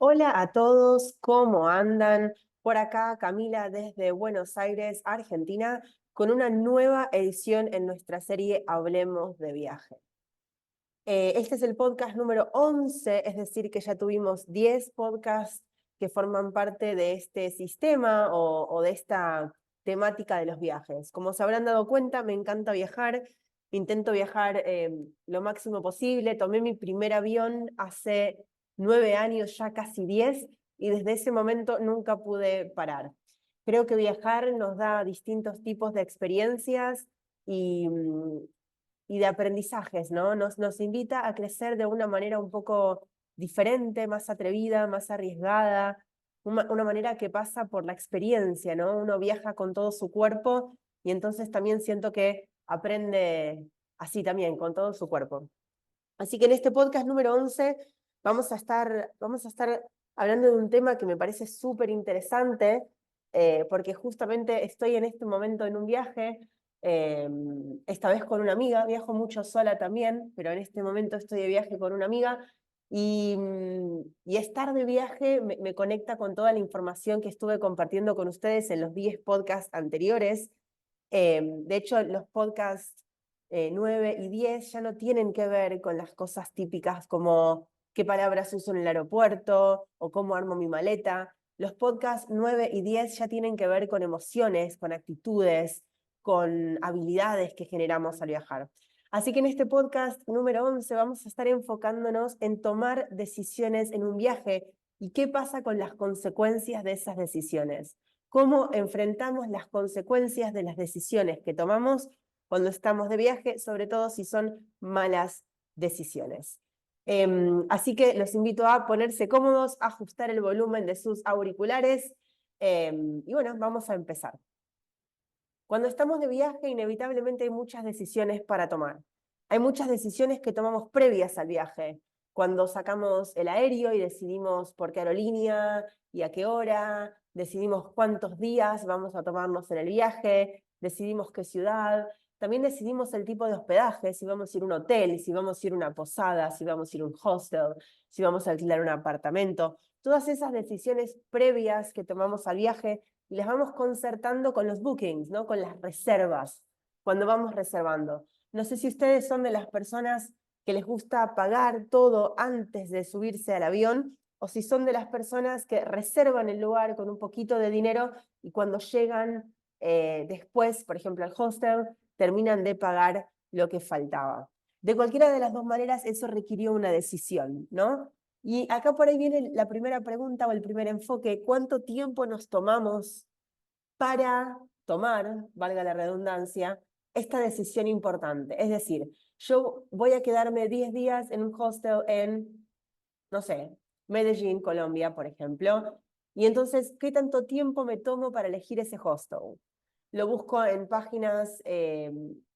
Hola a todos, ¿cómo andan? Por acá Camila desde Buenos Aires, Argentina, con una nueva edición en nuestra serie Hablemos de Viaje. Este es el podcast número 11, es decir, que ya tuvimos 10 podcasts que forman parte de este sistema o de esta temática de los viajes. Como se habrán dado cuenta, me encanta viajar, intento viajar lo máximo posible. Tomé mi primer avión hace 9 años, ya casi 10, y desde ese momento nunca pude parar. Creo que viajar nos da distintos tipos de experiencias y de aprendizajes, ¿no? Nos invita a crecer de una manera un poco diferente, más atrevida, más arriesgada, una manera que pasa por la experiencia, ¿no? Uno viaja con todo su cuerpo y entonces también siento que aprende así también, con todo su cuerpo. Así que en este podcast número 11 vamos a estar hablando de un tema que me parece súper interesante, porque justamente estoy en este momento en un viaje, eh, esta vez con una amiga. Viajo mucho sola también, pero en este momento estoy de viaje con una amiga, y estar de viaje me conecta con toda la información que estuve compartiendo con ustedes en los 10 podcasts anteriores. De hecho, los podcasts 9 y 10 ya no tienen que ver con las cosas típicas como qué palabras uso en el aeropuerto o cómo armo mi maleta. Los podcasts 9 y 10 ya tienen que ver con emociones, con actitudes, con habilidades que generamos al viajar. Así que en este podcast número 11 vamos a estar enfocándonos en tomar decisiones en un viaje y qué pasa con las consecuencias de esas decisiones. Cómo enfrentamos las consecuencias de las decisiones que tomamos cuando estamos de viaje, sobre todo si son malas decisiones. Así que los invito a ponerse cómodos, a ajustar el volumen de sus auriculares, y bueno, vamos a empezar. Cuando estamos de viaje, inevitablemente hay muchas decisiones para tomar. Hay muchas decisiones que tomamos previas al viaje. Cuando sacamos el aéreo y decidimos por qué aerolínea y a qué hora, decidimos cuántos días vamos a tomarnos en el viaje, decidimos qué ciudad, también decidimos el tipo de hospedaje, si vamos a ir a un hotel, si vamos a ir a una posada, si vamos a ir a un hostel, si vamos a alquilar un apartamento. Todas esas decisiones previas que tomamos al viaje y las vamos concertando con los bookings, ¿no? Con las reservas, cuando vamos reservando. No sé si ustedes son de las personas que les gusta pagar todo antes de subirse al avión, o si son de las personas que reservan el lugar con un poquito de dinero y cuando llegan después, por ejemplo, al hostel, terminan de pagar lo que faltaba. De cualquiera de las dos maneras, eso requirió una decisión, ¿no? Y acá por ahí viene la primera pregunta o el primer enfoque: ¿cuánto tiempo nos tomamos para tomar, valga la redundancia, esta decisión importante? Es decir, yo voy a quedarme 10 días en un hostel en, no sé, Medellín, Colombia, por ejemplo, y entonces, ¿qué tanto tiempo me tomo para elegir ese hostel? Lo busco en páginas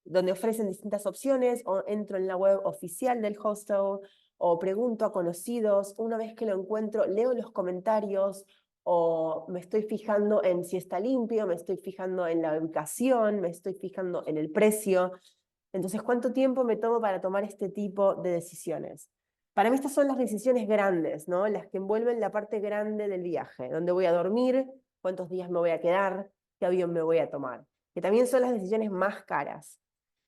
donde ofrecen distintas opciones, o entro en la web oficial del hostel, o pregunto a conocidos. Una vez que lo encuentro, leo los comentarios, o me estoy fijando en si está limpio, me estoy fijando en la ubicación, me estoy fijando en el precio. Entonces, ¿cuánto tiempo me tomo para tomar este tipo de decisiones? Para mí estas son las decisiones grandes, ¿no? Las que envuelven la parte grande del viaje: dónde voy a dormir, cuántos días me voy a quedar, qué avión me voy a tomar, que también son las decisiones más caras.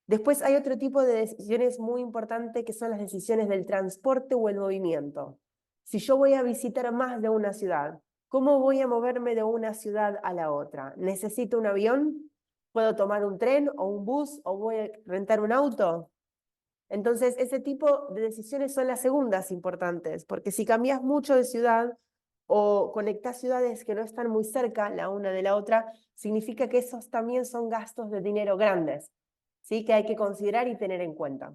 Después hay otro tipo de decisiones muy importantes, que son las decisiones del transporte o el movimiento. Si yo voy a visitar más de una ciudad, ¿cómo voy a moverme de una ciudad a la otra? ¿Necesito un avión? ¿Puedo tomar un tren o un bus o voy a rentar un auto? Entonces, ese tipo de decisiones son las segundas importantes, porque si cambias mucho de ciudad o conectás ciudades que no están muy cerca la una de la otra, significa que esos también son gastos de dinero grandes, ¿sí? Que hay que considerar y tener en cuenta.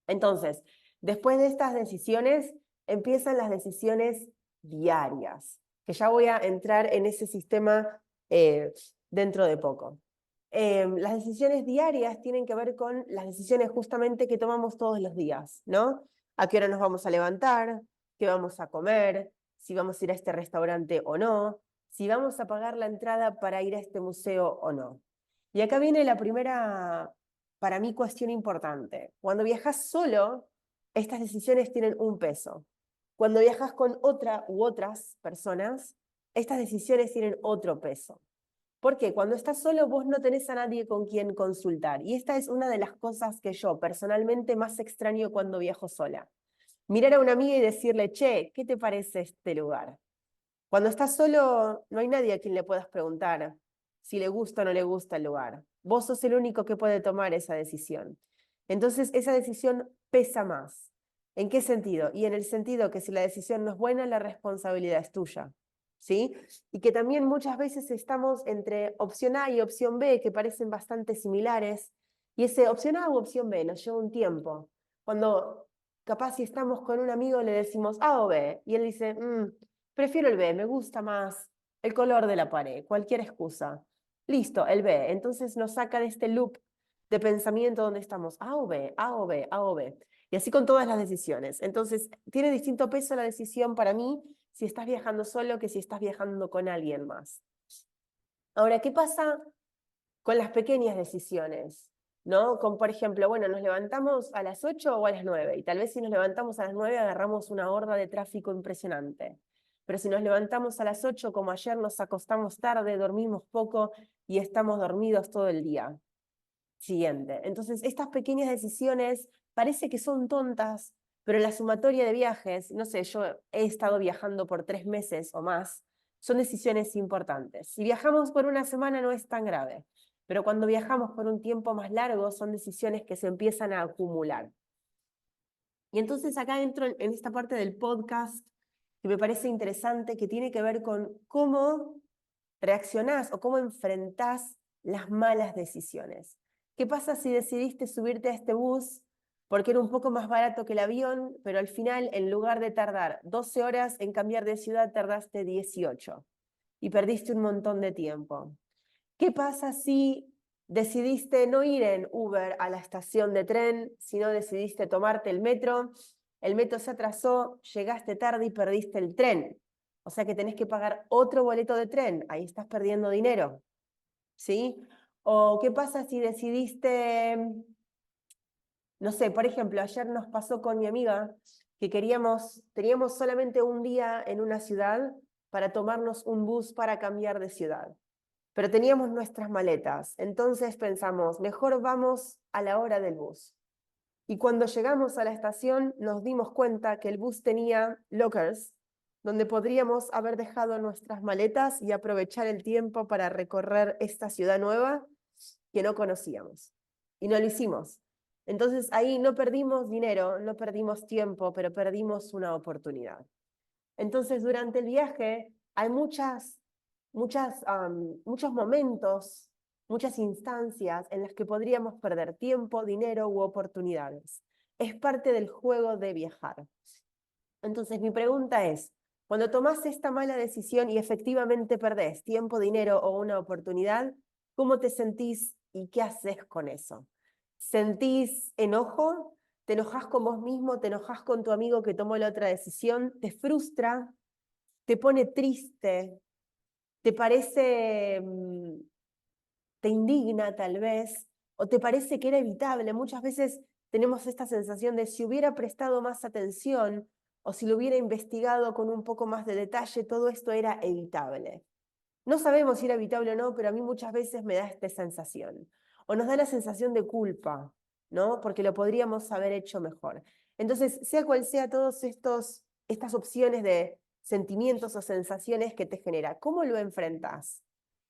Entonces, después de estas decisiones, empiezan las decisiones diarias, que ya voy a entrar en ese sistema dentro de poco. Las decisiones diarias tienen que ver con las decisiones justamente que tomamos todos los días, ¿no? ¿A qué hora nos vamos a levantar? ¿Qué vamos a comer? ¿Si vamos a ir a este restaurante o no? ¿Si vamos a pagar la entrada para ir a este museo o no? Y acá viene la primera, para mí, cuestión importante. Cuando viajas solo, estas decisiones tienen un peso. Cuando viajas con otra u otras personas, estas decisiones tienen otro peso. Porque cuando estás solo, vos no tenés a nadie con quien consultar. Y esta es una de las cosas que yo personalmente más extraño cuando viajo sola. Mirar a una amiga y decirle, che, ¿qué te parece este lugar? Cuando estás solo, no hay nadie a quien le puedas preguntar si le gusta o no le gusta el lugar. Vos sos el único que puede tomar esa decisión. Entonces, esa decisión pesa más. ¿En qué sentido? Y en el sentido que si la decisión no es buena, la responsabilidad es tuya. ¿Sí? Y que también muchas veces estamos entre opción A y opción B, que parecen bastante similares, y ese opción A u opción B nos lleva un tiempo. Cuando capaz si estamos con un amigo le decimos A o B, y él dice, prefiero el B, me gusta más el color de la pared, cualquier excusa. Listo, el B. Entonces nos saca de este loop de pensamiento donde estamos A o B, A o B, A o B. Y así con todas las decisiones. Entonces, tiene distinto peso la decisión para mí si estás viajando solo que si estás viajando con alguien más. Ahora, ¿qué pasa con las pequeñas decisiones? ¿No? Con, por ejemplo, bueno, nos levantamos a las 8 o a las 9, y tal vez si nos levantamos a las 9 agarramos una horda de tráfico impresionante. Pero si nos levantamos a las 8, como ayer, nos acostamos tarde, dormimos poco y estamos dormidos todo el día siguiente. Entonces, estas pequeñas decisiones parece que son tontas, pero la sumatoria de viajes, no sé, yo he estado viajando por 3 meses o más, son decisiones importantes. Si viajamos por una semana no es tan grave, pero cuando viajamos por un tiempo más largo son decisiones que se empiezan a acumular. Y entonces acá entro en esta parte del podcast que me parece interesante, que tiene que ver con cómo reaccionás o cómo enfrentás las malas decisiones. ¿Qué pasa si decidiste subirte a este bus porque era un poco más barato que el avión, pero al final, en lugar de tardar 12 horas en cambiar de ciudad, tardaste 18 y perdiste un montón de tiempo? ¿Qué pasa si decidiste no ir en Uber a la estación de tren, sino decidiste tomarte el metro se atrasó, llegaste tarde y perdiste el tren? O sea que tenés que pagar otro boleto de tren, ahí estás perdiendo dinero, ¿sí? ¿O qué pasa si decidiste, no sé, por ejemplo, ayer nos pasó con mi amiga que teníamos solamente un día en una ciudad para tomarnos un bus para cambiar de ciudad, pero teníamos nuestras maletas, entonces pensamos, mejor vamos a la hora del bus. Y cuando llegamos a la estación nos dimos cuenta que el bus tenía lockers, donde podríamos haber dejado nuestras maletas y aprovechar el tiempo para recorrer esta ciudad nueva que no conocíamos. Y no lo hicimos. Entonces ahí no perdimos dinero, no perdimos tiempo, pero perdimos una oportunidad. Entonces durante el viaje hay muchos momentos, muchas instancias en las que podríamos perder tiempo, dinero u oportunidades. Es parte del juego de viajar. Entonces mi pregunta es, cuando tomás esta mala decisión y efectivamente perdés tiempo, dinero o una oportunidad, ¿cómo te sentís y qué haces con eso? ¿Sentís enojo? ¿Te enojás con vos mismo? ¿Te enojás con tu amigo que tomó la otra decisión? ¿Te frustra? ¿Te pone triste? ¿Te parece, te indigna tal vez? ¿O te parece que era evitable? Muchas veces tenemos esta sensación de si hubiera prestado más atención o si lo hubiera investigado con un poco más de detalle, todo esto era evitable. No sabemos si era evitable o no, pero a mí muchas veces me da esta sensación. O nos da la sensación de culpa, ¿no? Porque lo podríamos haber hecho mejor. Entonces, sea cual sea todas estas opciones de sentimientos o sensaciones que te genera, ¿cómo lo enfrentás?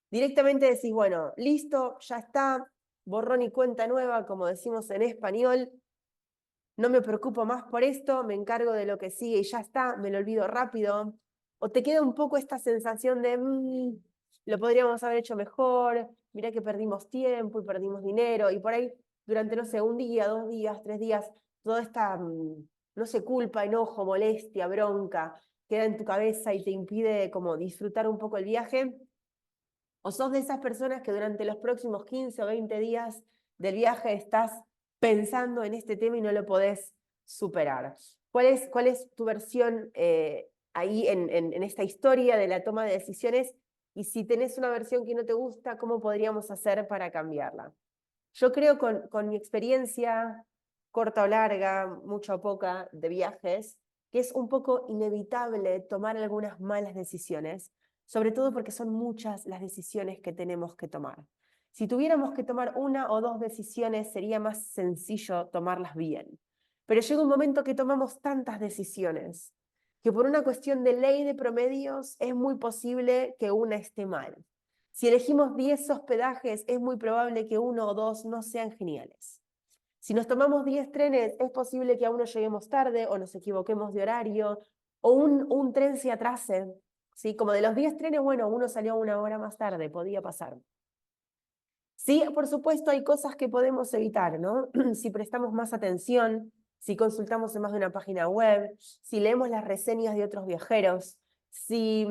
Directamente decís, bueno, listo, ya está, borrón y cuenta nueva, como decimos en español, no me preocupo más por esto, me encargo de lo que sigue y ya está, me lo olvido rápido. O te queda un poco esta sensación de, lo podríamos haber hecho mejor, mirá que perdimos tiempo y perdimos dinero, y por ahí durante, no sé, un día, 2 días, 3 días, toda esta, no sé, culpa, enojo, molestia, bronca, queda en tu cabeza y te impide como disfrutar un poco el viaje. ¿O sos de esas personas que durante los próximos 15 o 20 días del viaje estás pensando en este tema y no lo podés superar? ¿Cuál es tu versión ahí en esta historia de la toma de decisiones? Y si tenés una versión que no te gusta, ¿cómo podríamos hacer para cambiarla? Yo creo con mi experiencia, corta o larga, mucha o poca, de viajes, que es un poco inevitable tomar algunas malas decisiones, sobre todo porque son muchas las decisiones que tenemos que tomar. Si tuviéramos que tomar una o dos decisiones, sería más sencillo tomarlas bien. Pero llega un momento que tomamos tantas decisiones que por una cuestión de ley de promedios es muy posible que una esté mal. Si elegimos 10 hospedajes, es muy probable que uno o dos no sean geniales. Si nos tomamos 10 trenes, es posible que a uno lleguemos tarde o nos equivoquemos de horario o un tren se atrase. ¿Sí? Como de los 10 trenes, bueno, uno salió una hora más tarde, podía pasar. Sí, por supuesto, hay cosas que podemos evitar, ¿no? Si prestamos más atención, si consultamos en más de una página web, si leemos las reseñas de otros viajeros, si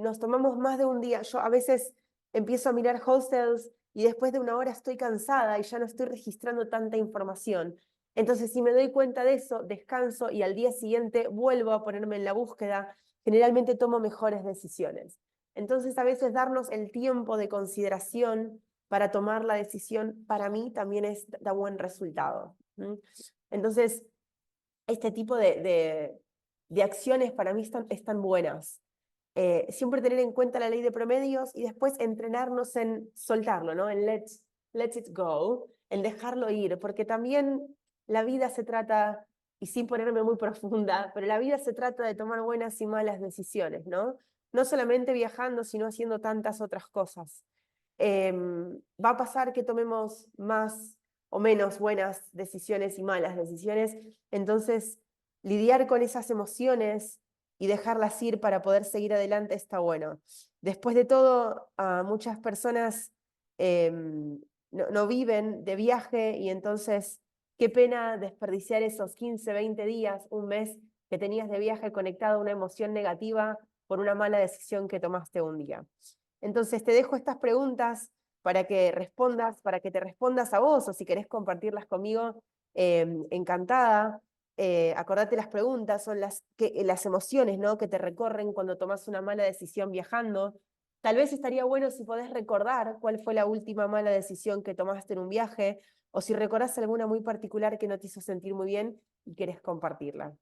nos tomamos más de un día. Yo a veces empiezo a mirar hostels y después de una hora estoy cansada y ya no estoy registrando tanta información. Entonces, si me doy cuenta de eso, descanso y al día siguiente vuelvo a ponerme en la búsqueda, generalmente tomo mejores decisiones. Entonces, a veces darnos el tiempo de consideración para tomar la decisión, para mí también da buen resultado. Entonces, este tipo de acciones para mí están buenas. Siempre tener en cuenta la ley de promedios y después entrenarnos en soltarlo, ¿no? En let it go, en dejarlo ir, porque también la vida se trata, y sin ponerme muy profunda, pero la vida se trata de tomar buenas y malas decisiones, ¿no? No solamente viajando, sino haciendo tantas otras cosas. Va a pasar que tomemos más o menos buenas decisiones y malas decisiones, entonces lidiar con esas emociones y dejarlas ir para poder seguir adelante está bueno. Después de todo, muchas personas no viven de viaje y entonces qué pena desperdiciar esos 15, 20 días, un mes que tenías de viaje conectado a una emoción negativa por una mala decisión que tomaste un día. Entonces te dejo estas preguntas para que te respondas a vos, o si querés compartirlas conmigo, encantada. Acordate, las preguntas son las emociones, ¿no?, que te recorren cuando tomas una mala decisión viajando. Tal vez estaría bueno si podés recordar cuál fue la última mala decisión que tomaste en un viaje, o si recordás alguna muy particular que no te hizo sentir muy bien y querés compartirla.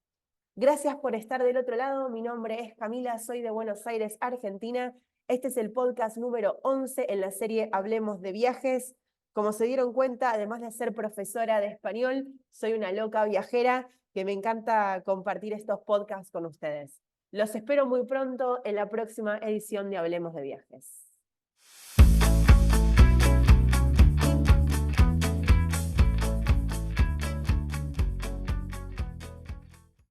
Gracias por estar del otro lado. Mi nombre es Camila, soy de Buenos Aires, Argentina. Este es el podcast número 11 en la serie Hablemos de Viajes. Como se dieron cuenta, además de ser profesora de español, soy una loca viajera que me encanta compartir estos podcasts con ustedes. Los espero muy pronto en la próxima edición de Hablemos de Viajes.